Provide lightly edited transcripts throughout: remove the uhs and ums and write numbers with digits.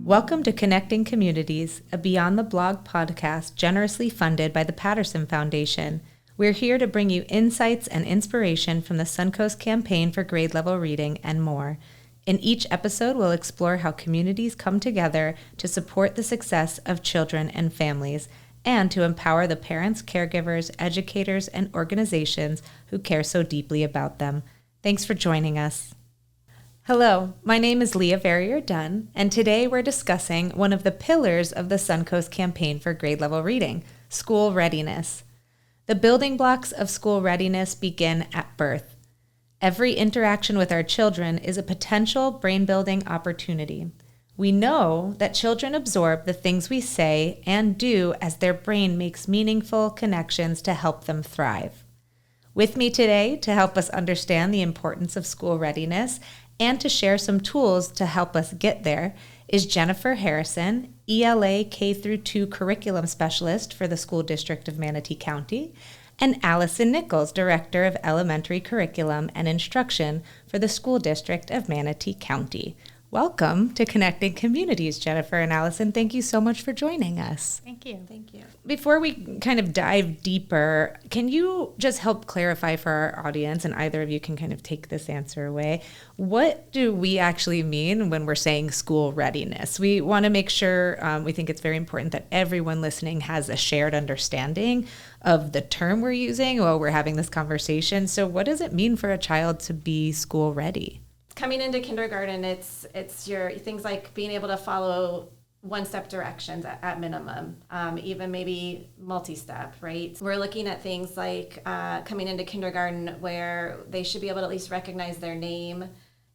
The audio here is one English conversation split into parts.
Welcome to Connecting Communities, a Beyond the Blog podcast generously funded by the Patterson Foundation. We're here to bring you insights and inspiration from the Suncoast Campaign for Grade Level Reading and more. In each episode, we'll explore how communities come together to support the success of children and families, and to empower the parents, caregivers, educators, and organizations who care so deeply about them. Thanks for joining us. Hello, my name is Leah Verier-Dunn, and today we're discussing one of the pillars of the Suncoast Campaign for Grade Level Reading, School Readiness. The building blocks of school readiness begin at birth. Every interaction with our children is a potential brain-building opportunity. We know that children absorb the things we say and do as their brain makes meaningful connections to help them thrive. With me today to help us understand the importance of school readiness and to share some tools to help us get there is Jennifer Harrison, ELA K-2 Curriculum Specialist for the School District of Manatee County, and Alison Nichols, Director of Elementary Curriculum and Instruction for the School District of Manatee County. Welcome to Connecting Communities, Jennifer and Alison. Thank you so much for joining us. Thank you. Thank you. Before we kind of dive deeper, can you just help clarify for our audience, and either of you can kind of take this answer away, what do we actually mean when we're saying school readiness? We want to make sure, we think it's very important that everyone listening has a shared understanding of the term we're using while we're having this conversation. So what does it mean for a child to be school ready? Coming into kindergarten, it's your things like being able to follow one-step directions at minimum, even maybe multi-step, right? We're looking at things like coming into kindergarten where they should be able to at least recognize their name,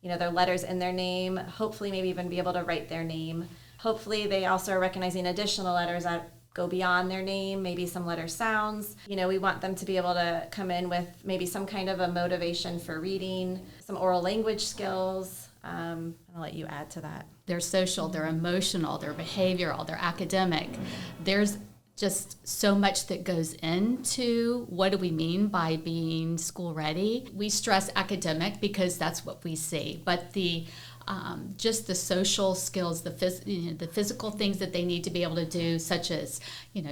their letters in their name, hopefully maybe even be able to write their name. Hopefully they also are recognizing additional letters that go beyond their name, maybe some letter sounds. We want them to be able to come in with maybe some kind of a motivation for reading, some oral language skills. I'll let you add to that. They're social, they're emotional, they're behavioral, they're academic. There's just so much that goes into what do we mean by being school ready. We stress academic because that's what we see, but just the social skills, the physical things that they need to be able to do, such as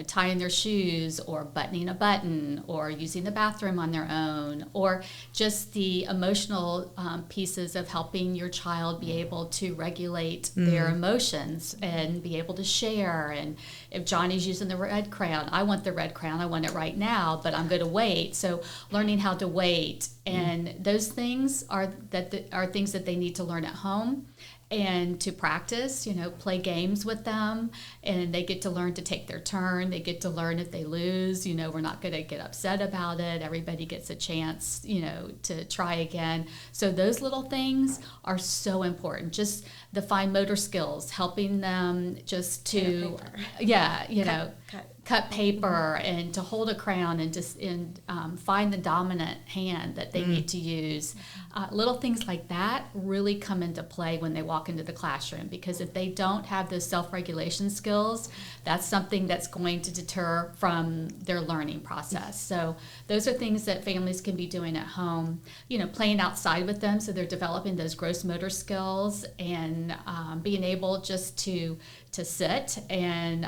tying their shoes or buttoning a button or using the bathroom on their own, or just the emotional pieces of helping your child be able to regulate their emotions and be able to share. And if Johnny's using the red crayon, I want the red crayon, I want it right now, but I'm going to wait. So learning how to wait. And those things are things that they need to learn at home and to practice, play games with them, and they get to learn to take their turn. They get to learn if they lose, we're not going to get upset about it. Everybody gets a chance, to try again. So those little things are so important. Just the fine motor skills, helping them just to, cut paper and to hold a crayon and find the dominant hand that they need to use. Little things like that really come into play when they walk into the classroom, because if they don't have those self-regulation skills, that's something that's going to deter from their learning process. So those are things that families can be doing at home, playing outside with them so they're developing those gross motor skills and being able just to sit and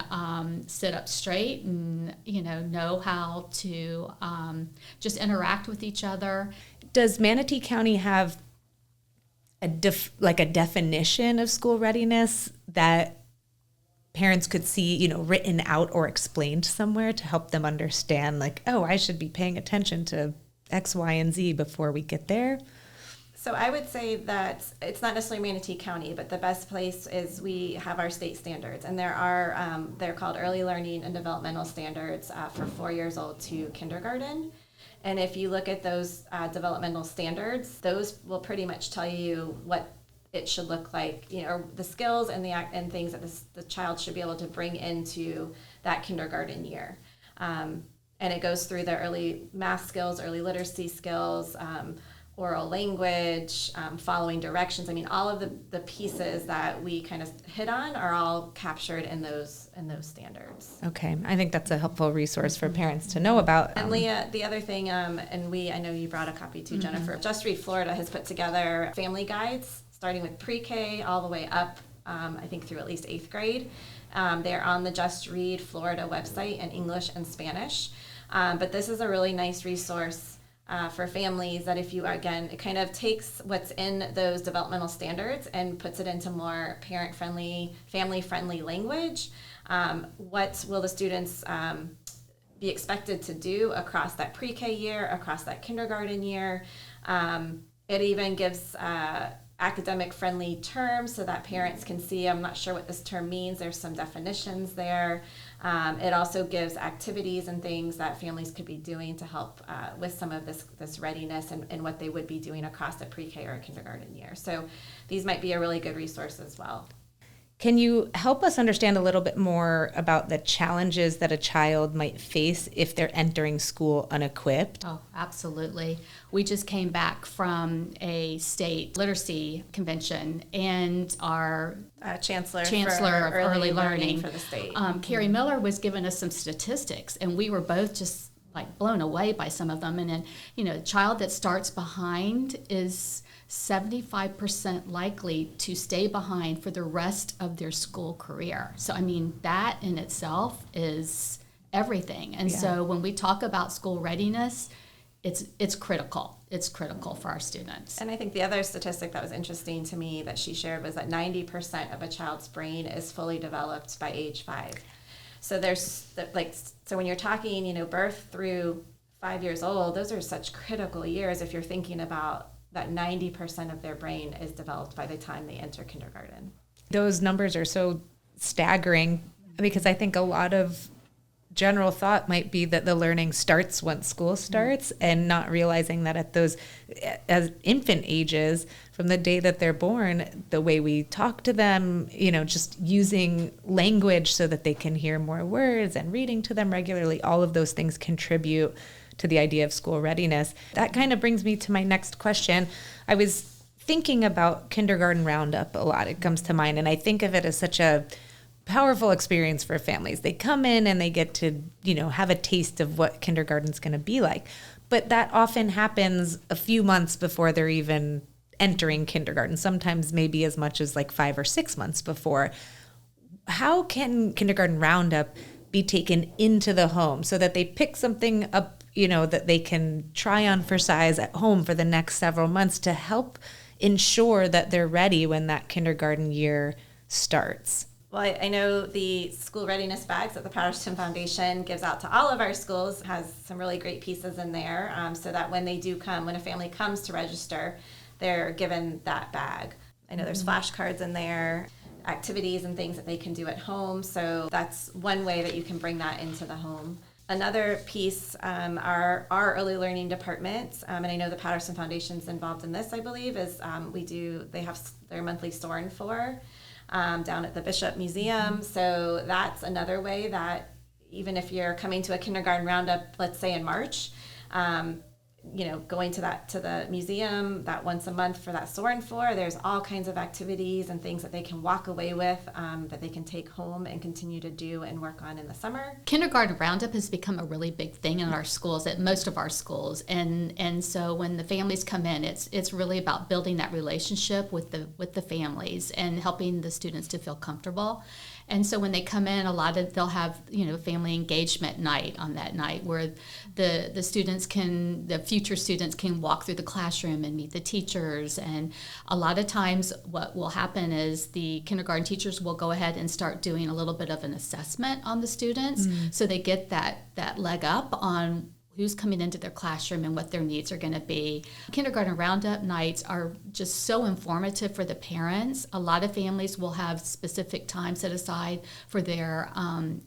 sit up straight and know how to just interact with each other. Does Manatee County have a definition of school readiness that parents could see written out or explained somewhere to help them understand, I should be paying attention to X, Y, and Z before we get there? So I would say that it's not necessarily Manatee County, but the best place is we have our state standards, and there are they're called Early Learning and Developmental Standards for 4 years old to kindergarten. And if you look at those developmental standards, those will pretty much tell you what it should look like, or the skills and things that the child should be able to bring into that kindergarten year. And it goes through the early math skills, early literacy skills, oral language, following directions. I mean, all of the pieces that we kind of hit on are all captured in those standards. Okay, I think that's a helpful resource for parents to know about. And Leah, the other thing, I know you brought a copy too, Jennifer. Just Read Florida has put together family guides, starting with pre-K all the way up I think through at least 8th grade. They're on the Just Read Florida website in English and Spanish. But this is a really nice resource for families that if you, again, it kind of takes what's in those developmental standards and puts it into more parent-friendly, family-friendly language. What will the students be expected to do across that pre-K year, across that kindergarten year? It even gives academic-friendly terms so that parents can see, I'm not sure what this term means, there's some definitions there. It also gives activities and things that families could be doing to help with some of this readiness and what they would be doing across the pre-K or kindergarten year. So these might be a really good resource as well. Can you help us understand a little bit more about the challenges that a child might face if they're entering school unequipped? Oh, absolutely. We just came back from a state literacy convention, and our Chancellor of Early Learning for the state, Carrie Miller, was giving us some statistics, and we were both just like blown away by some of them. And then, a child that starts behind is 75% likely to stay behind for the rest of their school career. So, that in itself is everything. And so when we talk about school readiness, it's critical. It's critical for our students. And I think the other statistic that was interesting to me that she shared was that 90% of a child's brain is fully developed by age 5. So so when you're talking, birth through 5 years old, those are such critical years if you're thinking about that 90% of their brain is developed by the time they enter kindergarten. Those numbers are so staggering because I think a lot of general thought might be that the learning starts once school starts, and not realizing that at those as infant ages, from the day that they're born, the way we talk to them, just using language so that they can hear more words and reading to them regularly, all of those things contribute to the idea of school readiness. That kind of brings me to my next question. I was thinking about Kindergarten Roundup a lot. It comes to mind, and I think of it as such a powerful experience for families. They come in and they get to, have a taste of what kindergarten's going to be like. But that often happens a few months before they're even entering kindergarten, sometimes maybe as much as like 5 or 6 months before. How can Kindergarten Roundup be taken into the home so that they pick something up, that they can try on for size at home for the next several months to help ensure that they're ready when that kindergarten year starts? Well, I know the School Readiness Bags that the Patterson Foundation gives out to all of our schools has some really great pieces in there, so that when a family comes to register, they're given that bag. I know there's flashcards in there, activities and things that they can do at home, so that's one way that you can bring that into the home. Another piece are our early learning departments, and I know the Patterson Foundation's involved in this, I believe, is they have their monthly Soarin' 4 down at the Bishop Museum. So that's another way that even if you're coming to a kindergarten roundup, let's say in March, going to the museum that once a month for that Soarin' 4, there's all kinds of activities and things that they can walk away with that they can take home and continue to do and work on in the summer. Kindergarten Roundup has become a really big thing in our schools, at most of our schools, and so when the families come in, it's really about building that relationship with the families and helping the students to feel comfortable. And so when they come in, they'll have, family engagement night on that night where the future students can walk through the classroom and meet the teachers. And a lot of times what will happen is the kindergarten teachers will go ahead and start doing a little bit of an assessment on the students. So they get that leg up on who's coming into their classroom and what their needs are going to be. Kindergarten Roundup nights are just so informative for the parents. A lot of families will have specific time set aside for their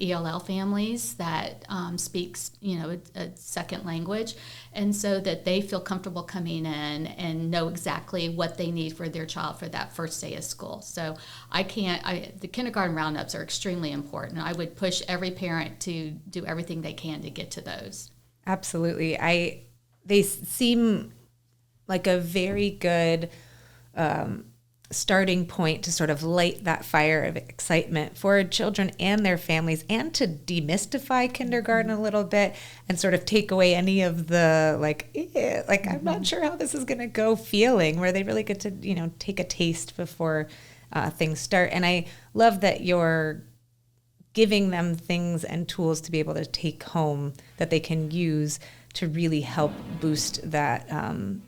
ELL families that speaks, a second language, and so that they feel comfortable coming in and know exactly what they need for their child for that first day of school. So the Kindergarten Roundups are extremely important. I would push every parent to do everything they can to get to those. Absolutely. They seem like a very good starting point to sort of light that fire of excitement for children and their families, and to demystify kindergarten a little bit and sort of take away any of the I'm not sure how this is going to go feeling, where they really get to, take a taste before things start. And I love that you're giving them things and tools to be able to take home that they can use to really help boost that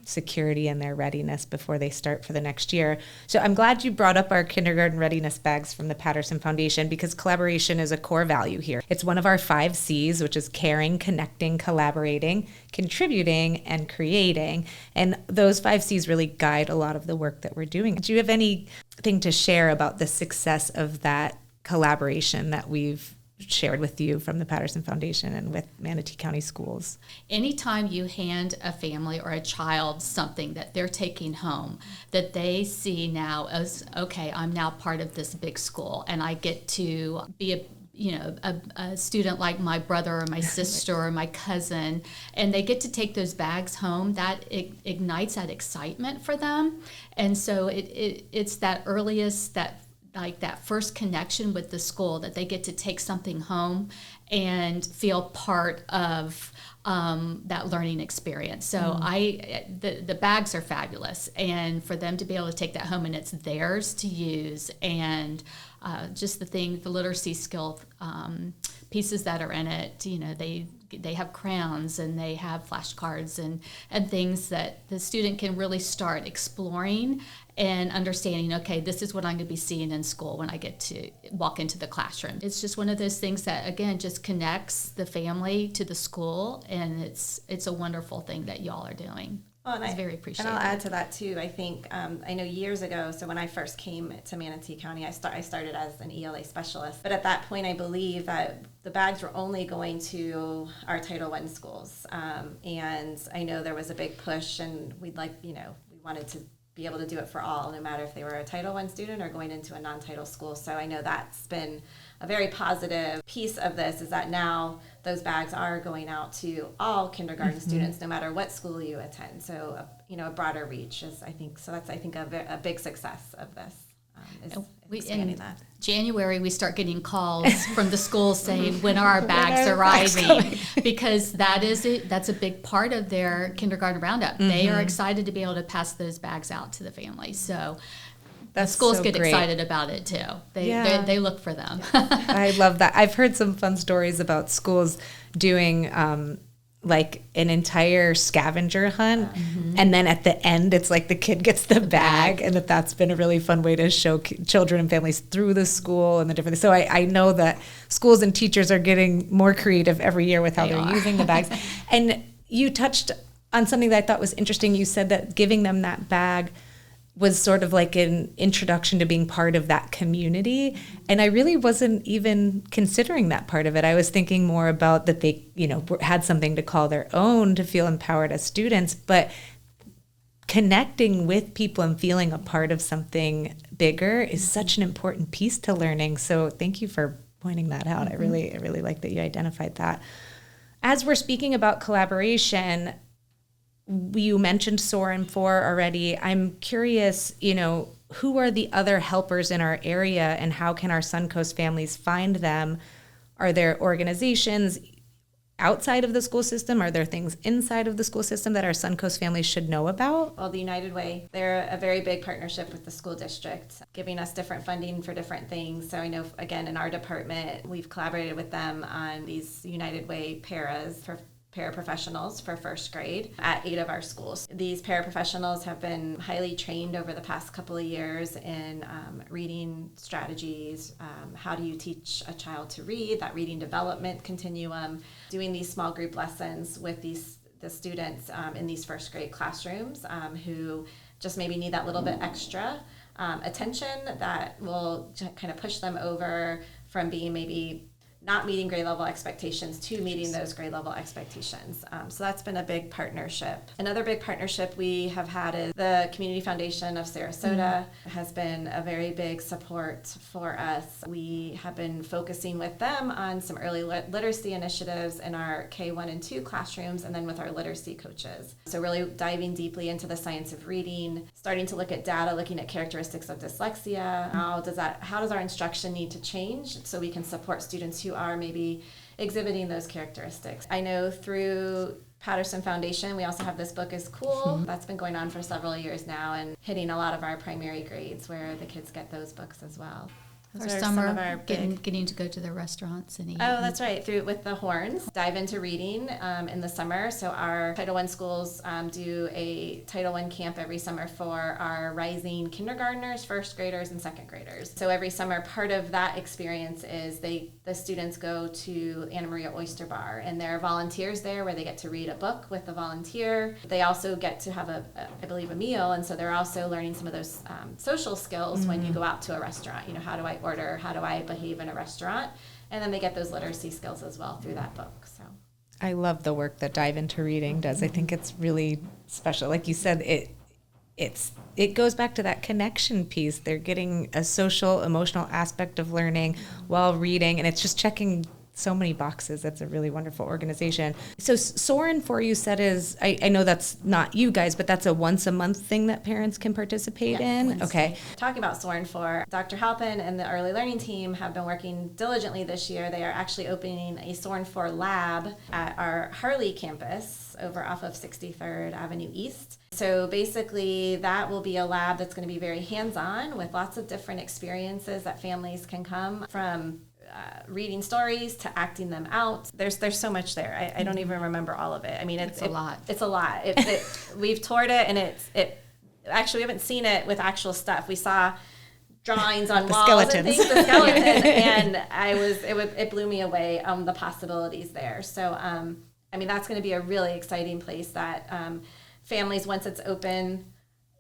security and their readiness before they start for the next year. So I'm glad you brought up our Kindergarten Readiness Bags from the Patterson Foundation, because collaboration is a core value here. It's one of our 5 C's, which is caring, connecting, collaborating, contributing, and creating. And those 5 C's really guide a lot of the work that we're doing. Do you have anything to share about the success of that collaboration that we've shared with you from the Patterson Foundation and with Manatee County Schools? Anytime you hand a family or a child something that they're taking home, that they see now as, okay, I'm now part of this big school, and I get to be a student like my brother or my sister or my cousin, and they get to take those bags home, that ignites that excitement for them. And so it's that earliest, that first connection with the school, that they get to take something home and feel part of that learning experience. So the bags are fabulous, and for them to be able to take that home and it's theirs to use, and just the literacy skill pieces that are in it, they have crayons and they have flashcards and things that the student can really start exploring and understanding, okay, this is what I'm going to be seeing in school when I get to walk into the classroom. It's just one of those things that, again, just connects the family to the school, and it's a wonderful thing that y'all are doing. Well, it's very appreciated. And I'll add to that, too. I think, I know years ago, so when I first came to Manatee County, I started as an ELA specialist. But at that point, I believe that the bags were only going to our Title I schools. And I know there was a big push, and we wanted to be able to do it for all, no matter if they were a Title I student or going into a non-title school. So I know that's been a very positive piece of this, is that now those bags are going out to all kindergarten students, no matter what school you attend. So, a broader reach is, I think, that's a big success of this. In January, we start getting calls from the schools saying, when are our bags arriving? Because that's a big part of their kindergarten roundup. They are excited to be able to pass those bags out to the families. So the schools get excited about it too. They look for them. I love that. I've heard some fun stories about schools doing like an entire scavenger hunt, and then at the end it's like the kid gets the bag, and that's been a really fun way to show children and families through the school and the different. So I know that schools and teachers are getting more creative every year with how they're using the bags. And you touched on something that I thought was interesting. You said that giving them that bag was sort of like an introduction to being part of that community. And I really wasn't even considering that part of it. I was thinking more about that they, had something to call their own, to feel empowered as students, but connecting with people and feeling a part of something bigger is such an important piece to learning. So thank you for pointing that out. I really like that you identified that. As we're speaking about collaboration, you mentioned SOAR and 4 already. I'm curious, who are the other helpers in our area, and how can our Suncoast families find them? Are there organizations outside of the school system? Are there things inside of the school system that our Suncoast families should know about? Well, the United Way, they're a very big partnership with the school district, giving us different funding for different things. So I know, again, in our department, we've collaborated with them on these United Way paraprofessionals for first grade at 8 of our schools. These paraprofessionals have been highly trained over the past couple of years in reading strategies, how do you teach a child to read, that reading development continuum, doing these small group lessons with the students in these first grade classrooms who just maybe need that little bit extra attention that will kind of push them over from being maybe not meeting grade level expectations to meeting those grade level expectations. So that's been a big partnership. Another big partnership we have had is the Community Foundation of Sarasota has been a very big support for us. We have been focusing with them on some early literacy initiatives in our K1 and 2 classrooms, and then with our literacy coaches. So really diving deeply into the science of reading, starting to look at data, looking at characteristics of dyslexia. How does our instruction need to change so we can support students who are maybe exhibiting those characteristics? I know through Patterson Foundation, we also have This Book is Cool. That's been going on for several years now and hitting a lot of our primary grades where the kids get those books as well. Our summer, getting to go to the restaurants and eat. Oh, that's right. With the Horns, dive into reading in the summer. So our Title I schools do a Title I camp every summer for our rising kindergartners, first graders, and second graders. So every summer, part of that experience is the students go to Anna Maria Oyster Bar, and there are volunteers there where they get to read a book with the volunteer. They also get to have I believe, a meal, and so they're also learning some of those social skills when you go out to a restaurant. How do I order? How do I behave in a restaurant? And then they get those literacy skills as well through that book. So I love the work that Dive Into Reading does. I think it's really special. Like you said, it goes back to that connection piece. They're getting a social, emotional aspect of learning while reading, and it's just checking so many boxes. That's a really wonderful organization. So Soarin' For You said is, I know that's not you guys, but that's a once a month thing that parents can participate in? Wednesday. Okay. Talking about Soarin' For, Dr. Halpin and the early learning team have been working diligently this year. They are actually opening a Soarin' For lab at our Harley campus over off of 63rd Avenue East. So basically that will be a lab that's going to be very hands-on with lots of different experiences that families can come from reading stories to acting them out. There's so much there. I don't even remember all of it. I mean, it's a lot. It's a lot. We've toured it, and it actually we haven't seen it with actual stuff. We saw drawings on walls skeletons. And things, the skeleton, and it blew me away the possibilities there. So I mean, that's going to be a really exciting place that families, once it's open,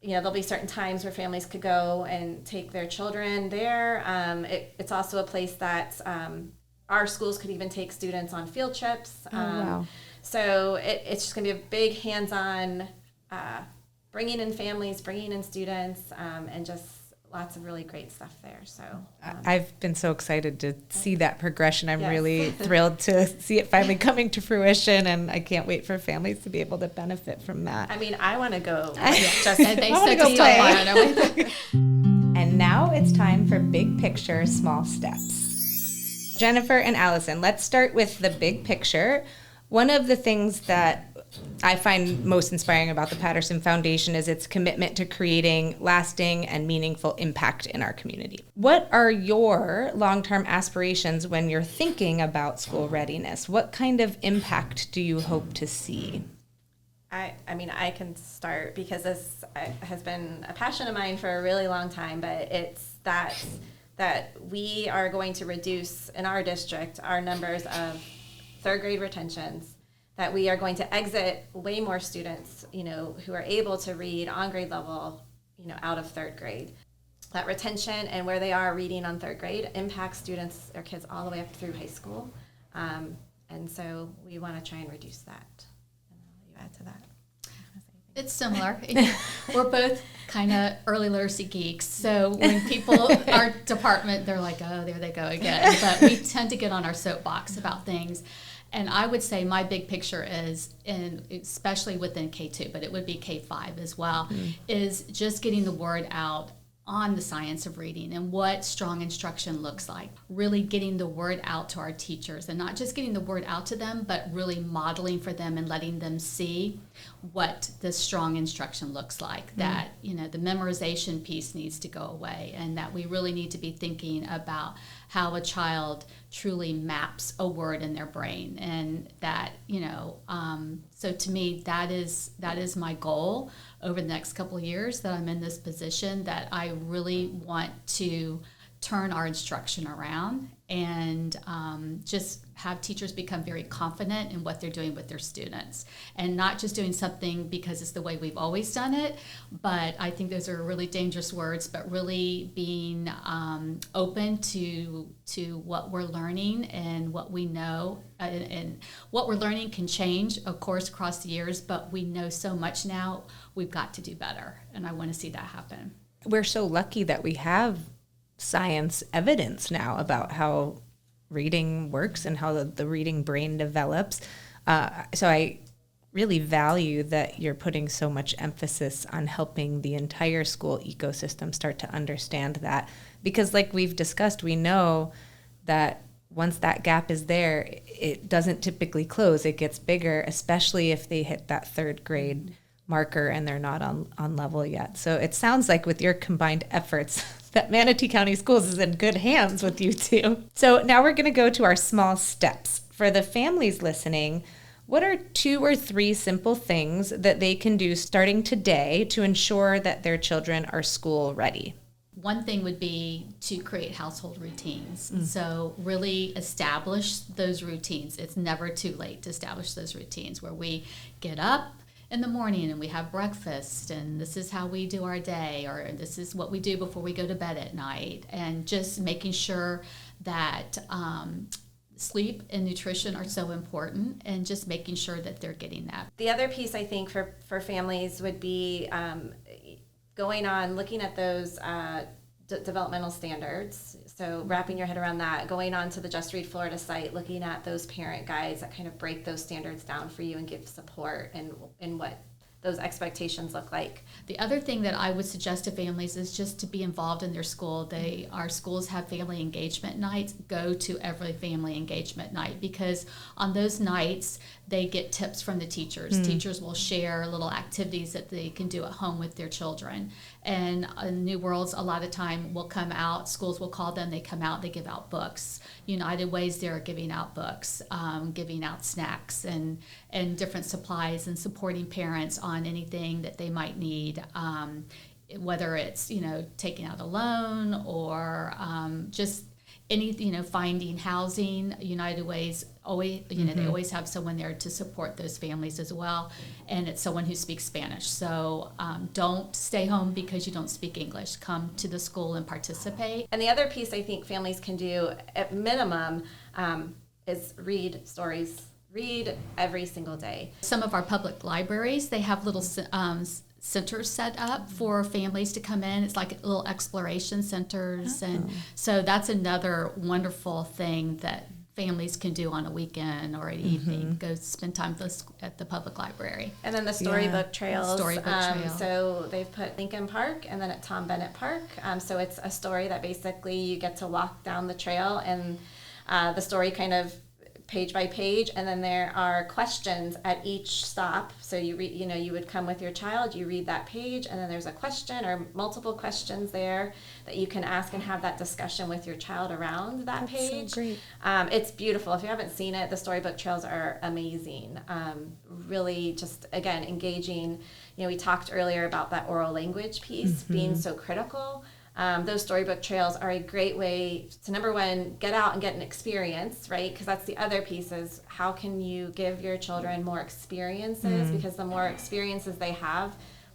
there'll be certain times where families could go and take their children there. It's also a place that our schools could even take students on field trips. Wow. So it's just going to be a big hands-on, bringing in families, bringing in students, and just lots of really great stuff there. So I've been so excited to see that progression. I'm Yes. really thrilled to see it finally coming to fruition, and I can't wait for families to be able to benefit from that. I mean, I want to go. And they I wanna said go to play. fire, don't we? And now it's time for Big Picture, Small Steps. Jennifer and Alison, let's start with the big picture. One of the things that I find most inspiring about the Patterson Foundation is its commitment to creating lasting and meaningful impact in our community. What are your long-term aspirations when you're thinking about school readiness? What kind of impact do you hope to see? I mean, I can start because this has been a passion of mine for a really long time, but it's that we are going to reduce in our district our numbers of third grade retentions, that we are going to exit way more students, who are able to read on grade level, out of third grade. That retention and where they are reading on third grade impacts students or kids all the way up through high school. And so we want to try and reduce that. You add to that? It's similar. We're both kind of early literacy geeks. So when people, our department, they're like, oh, there they go again. But we tend to get on our soapbox about things. And I would say my big picture is, especially within K2, but it would be K5 as well, is just getting the word out on the science of reading and what strong instruction looks like. Really getting the word out to our teachers, and not just getting the word out to them, but really modeling for them and letting them see what the strong instruction looks like. That, the memorization piece needs to go away, and that we really need to be thinking about how a child truly maps a word in their brain. And that, so to me, that is my goal over the next couple of years that I'm in this position, that I really want to turn our instruction around and just have teachers become very confident in what they're doing with their students, and not just doing something because it's the way we've always done it. But I think those are really dangerous words, but really being open to what we're learning and what we know, and what we're learning can change, of course, across the years, but we know so much now. We've got to do better, and I want to see that happen. We're so lucky that we have science evidence now about how reading works and how the reading brain develops. So I really value that you're putting so much emphasis on helping the entire school ecosystem start to understand that. Because like we've discussed, we know that once that gap is there, it doesn't typically close. It gets bigger, especially if they hit that third grade marker and they're not on level yet. So it sounds like with your combined efforts that Manatee County Schools is in good hands with you two. So now we're going to go to our small steps. For the families listening, what are 2 or 3 simple things that they can do starting today to ensure that their children are school ready? One thing would be to create household routines. So really establish those routines. It's never too late to establish those routines where we get up in the morning and we have breakfast, and this is how we do our day, or this is what we do before we go to bed at night, and just making sure that sleep and nutrition are so important, and just making sure that they're getting that. The other piece I think for families would be going on, looking at those developmental standards. So wrapping your head around that, going on to the Just Read Florida site, looking at those parent guides that kind of break those standards down for you and give support and what those expectations look like. The other thing that I would suggest to families is just to be involved in their school. Our schools have family engagement nights. Go to every family engagement night, because on those nights they get tips from the teachers. Teachers will share little activities that they can do at home with their children. And New Worlds, a lot of time, will come out. Schools will call them. They come out. They give out books. United Way's there giving out books, giving out snacks and different supplies, and supporting parents on anything that they might need, whether it's taking out a loan or just anything, finding housing. United Way's always, they always have someone there to support those families as well, and it's someone who speaks Spanish. So don't stay home because you don't speak English. Come to the school and participate. And the other piece I think families can do at minimum is read stories. Read every single day. Some of our public libraries, they have little centers set up for families to come in. It's like little exploration centers. And so that's another wonderful thing that families can do on a weekend or an evening. Go spend time at the public library. And then the storybook trails. Storybook trail. So they've put Lincoln Park and then at Tom Bennett Park. So it's a story that basically you get to walk down the trail, and the story kind of page by page, and then there are questions at each stop. So you read, you would come with your child, you read that page, and then there's a question or multiple questions there that you can ask and have that discussion with your child around that page. So great. It's beautiful. If you haven't seen it, the storybook trails are amazing. Really just, again, engaging. We talked earlier about that oral language piece being so critical. Those storybook trails are a great way to, number one, get out and get an experience, right? Because that's the other piece, is how can you give your children more experiences? Because the more experiences they have,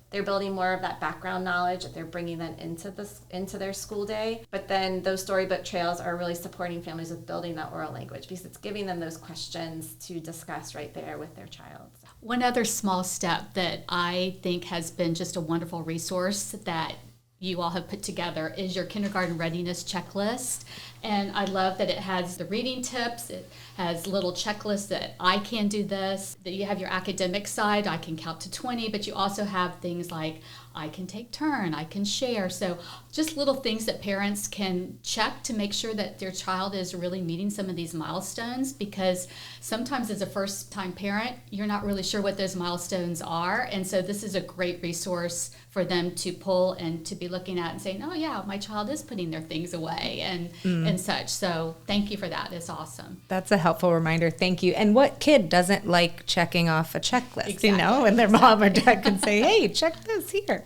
they're building more of that background knowledge that they're bringing then into their school day. But then those storybook trails are really supporting families with building that oral language, because it's giving them those questions to discuss right there with their child. One other small step that I think has been just a wonderful resource that you all have put together is your Kindergarten Readiness checklist. And I love that it has the reading tips. It has little checklists that I can do this, that you have your academic side, I can count to 20, but you also have things like I can take turn, I can share. So just little things that parents can check to make sure that their child is really meeting some of these milestones, because sometimes as a first-time parent, you're not really sure what those milestones are. And so this is a great resource for them to pull and to be looking at and saying, oh yeah, my child is putting their things away and such. So thank you for that. It's awesome. That's a helpful reminder. Thank you. And what kid doesn't like checking off a checklist, Exactly. And their mom or dad can say, hey, check this here.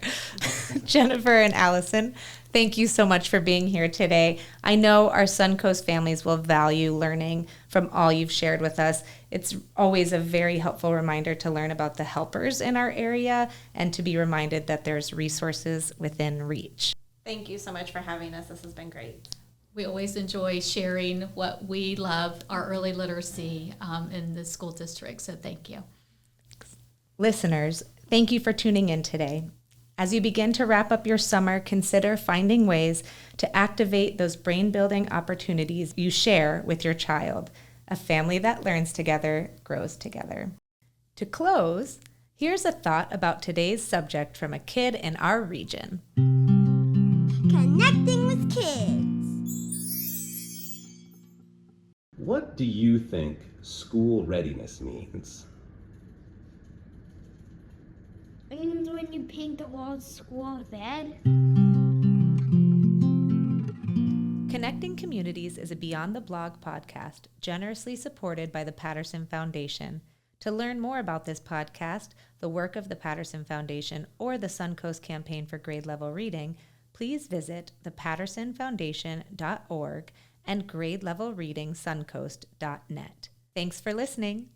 Jennifer and Alison, thank you so much for being here today. I know our Suncoast families will value learning from all you've shared with us. It's always a very helpful reminder to learn about the helpers in our area and to be reminded that there's resources within reach. Thank you so much for having us. This has been great. We always enjoy sharing what we love, our early literacy in the school district. So thank you. Listeners, thank you for tuning in today. As you begin to wrap up your summer, consider finding ways to activate those brain-building opportunities you share with your child. A family that learns together grows together. To close, here's a thought about today's subject from a kid in our region. Connecting with kids. What do you think school readiness means? It means when you paint the walls, school bed. Connecting Communities is a Beyond the Blog podcast generously supported by the Patterson Foundation. To learn more about this podcast, the work of the Patterson Foundation, or the Suncoast Campaign for Grade Level Reading, please visit thepattersonfoundation.org and grade-level-reading suncoast.net. Thanks for listening.